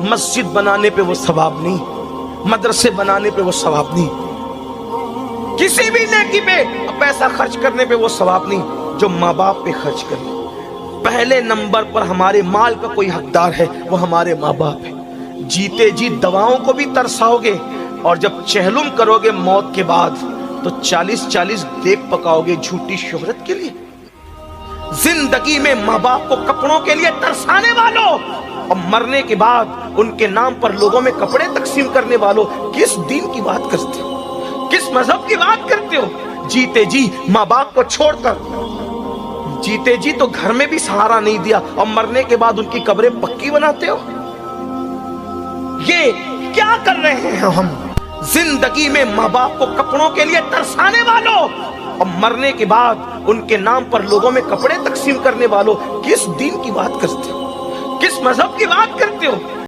مسجد بنانے پہ وہ ثواب نہیں، مدرسے بنانے پہ وہ ثواب نہیں، کسی بھی نیکی پہ پیسہ خرچ کرنے پہ وہ ثواب نہیں جو ماں باپ پہ خرچ کرے۔ پہلے نمبر پر ہمارے مال کا کوئی حقدار ہے وہ ہمارے ماں باپ ہے۔ جیتے جی دواؤں کو بھی ترساؤ گے اور جب چہلم کرو گے موت کے بعد تو 40 دیگ پکاؤ گے جھوٹی شہرت کے لیے۔ زندگی میں ماں باپ کو کپڑوں کے لیے ترسانے والوں اور مرنے کے بعد ان کے نام پر لوگوں میں کپڑے تقسیم کرنے والوں، کس دین کی بات کرتے ہو، کس مذہب کی بات کرتے ہو؟ جیتے جی ماں باپ کو چھوڑ کر، جیتے جی تو گھر میں بھی سہارا نہیں دیا اور مرنے کے بعد ان کی قبریں پکی بناتے ہو۔ یہ کیا کر رہے ہیں ہم؟ زندگی میں ماں باپ کو کپڑوں کے لیے ترسانے والوں اور مرنے کے بعد ان کے نام پر لوگوں میں کپڑے تقسیم کرنے والوں، کس دین کی بات کرتے ہو، کس مذہب کی بات کرتے ہو؟